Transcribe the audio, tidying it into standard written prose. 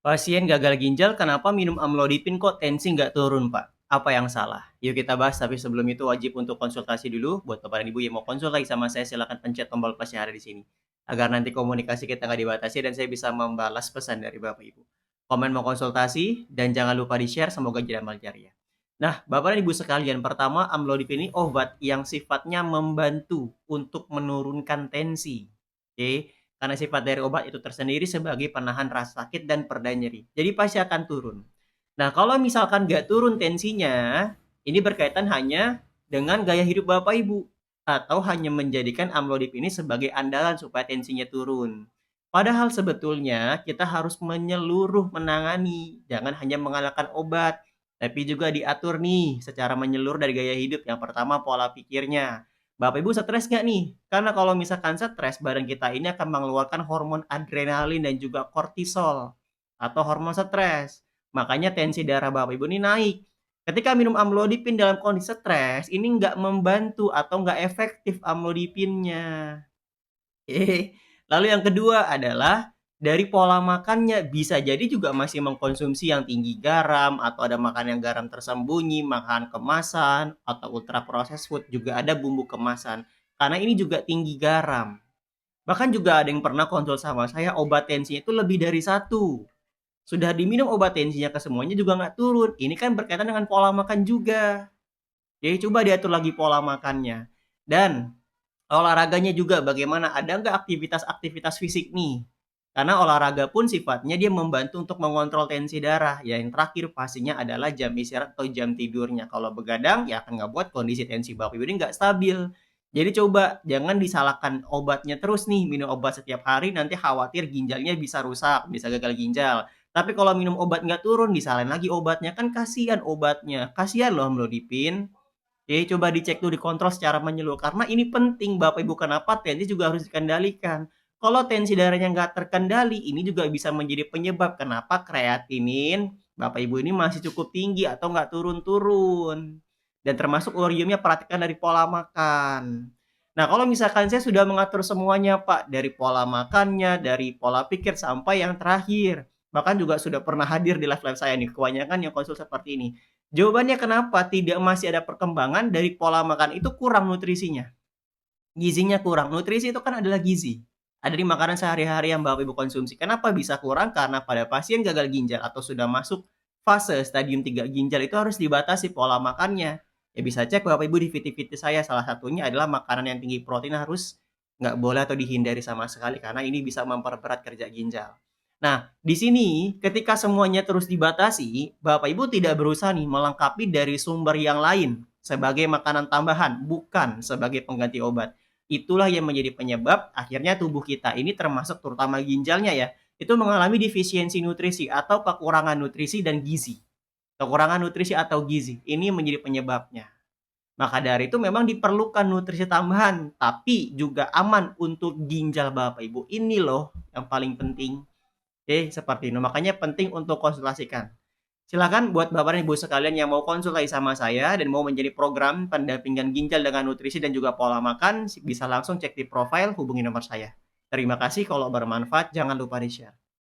Pasien gagal ginjal kenapa minum amlodipin kok tensi nggak turun, Pak? Apa yang salah? Yuk kita bahas, tapi sebelum itu wajib untuk konsultasi dulu. Buat Bapak dan Ibu yang mau konsultasi sama saya, silakan pencet tombol plus yang ada di sini. Agar nanti komunikasi kita nggak dibatasi dan saya bisa membalas pesan dari Bapak Ibu. Komen mau konsultasi, dan jangan lupa di-share, semoga jadi amal jariah. Nah, Bapak dan Ibu sekalian, pertama amlodipin ini obat yang sifatnya membantu untuk menurunkan tensi. Oke, karena sifat dari obat itu tersendiri sebagai penahan rasa sakit dan pereda nyeri. Jadi pasti akan turun. Nah, kalau misalkan nggak turun tensinya, ini berkaitan hanya dengan gaya hidup Bapak Ibu. Atau hanya menjadikan amlodipin ini sebagai andalan supaya tensinya turun. Padahal sebetulnya kita harus menyeluruh menangani. Jangan hanya mengalahkan obat. Tapi juga diatur nih secara menyeluruh dari gaya hidup. Yang pertama pola pikirnya. Bapak Ibu stres nggak nih? Karena kalau misalkan stres, badan kita ini akan mengeluarkan hormon adrenalin dan juga kortisol atau hormon stres. Makanya tensi darah Bapak Ibu ini naik. Ketika minum amlodipin dalam kondisi stres, ini nggak membantu atau nggak efektif amlodipinnya. Lalu yang kedua adalah dari pola makannya, bisa jadi juga masih mengkonsumsi yang tinggi garam atau ada makan yang garam tersembunyi, makan kemasan atau ultra processed food, juga ada bumbu kemasan. Karena ini juga tinggi garam. Bahkan juga ada yang pernah konsul sama saya, obat tensinya itu lebih dari satu. Sudah diminum obat tensinya ke semuanya juga nggak turun. Ini kan berkaitan dengan pola makan juga. Jadi coba diatur lagi pola makannya. Dan olahraganya juga bagaimana, ada nggak aktivitas-aktivitas fisik nih? Karena olahraga pun sifatnya dia membantu untuk mengontrol tensi darah. Ya, yang terakhir pastinya adalah jam istirahat atau jam tidurnya. Kalau begadang ya akan nggak buat kondisi tensi Bapak Ibu ini nggak stabil. Jadi coba jangan disalahkan obatnya terus nih, minum obat setiap hari nanti khawatir ginjalnya bisa rusak, bisa gagal ginjal. Tapi kalau minum obat nggak turun, disalahin lagi obatnya, kan kasihan obatnya. Kasihan loh amlodipin. Oke, coba dicek dulu, dikontrol secara menyeluruh. Karena ini penting Bapak Ibu, kenapa tensi juga harus dikendalikan. Kalau tensi darahnya nggak terkendali, ini juga bisa menjadi penyebab kenapa kreatinin Bapak Ibu ini masih cukup tinggi atau nggak turun-turun. Dan termasuk uriumnya perhatikan dari pola makan. Nah, kalau misalkan saya sudah mengatur semuanya Pak, dari pola makannya, dari pola pikir, sampai yang terakhir. Bahkan juga sudah pernah hadir di live-live saya nih, kebanyakan yang konsul seperti ini. Jawabannya kenapa tidak masih ada perkembangan dari pola makan itu kurang nutrisinya. Gizinya kurang. Nutrisi itu kan adalah gizi. Ada di makanan sehari-hari yang Bapak Ibu konsumsi. Kenapa bisa kurang? Karena pada pasien gagal ginjal atau sudah masuk fase stadium 3 ginjal itu harus dibatasi pola makannya. Ya bisa cek Bapak Ibu di VT-VT saya. Salah satunya adalah makanan yang tinggi protein harus nggak boleh atau dihindari sama sekali karena ini bisa memperberat kerja ginjal. Nah, di sini ketika semuanya terus dibatasi, Bapak Ibu tidak berusaha nih melengkapi dari sumber yang lain sebagai makanan tambahan, bukan sebagai pengganti obat. Itulah yang menjadi penyebab akhirnya tubuh kita ini termasuk terutama ginjalnya ya, itu mengalami defisiensi nutrisi atau kekurangan nutrisi dan gizi. Kekurangan nutrisi atau gizi, ini menjadi penyebabnya. Maka dari itu memang diperlukan nutrisi tambahan, tapi juga aman untuk ginjal Bapak Ibu. Ini loh yang paling penting. Oke, seperti itu. Makanya penting untuk konsultasikan. Silakan buat Bapak dan Ibu sekalian yang mau konsultasi sama saya dan mau menjadi program pendampingan ginjal dengan nutrisi dan juga pola makan, bisa langsung cek di profile, hubungi nomor saya. Terima kasih, kalau bermanfaat jangan lupa di-share.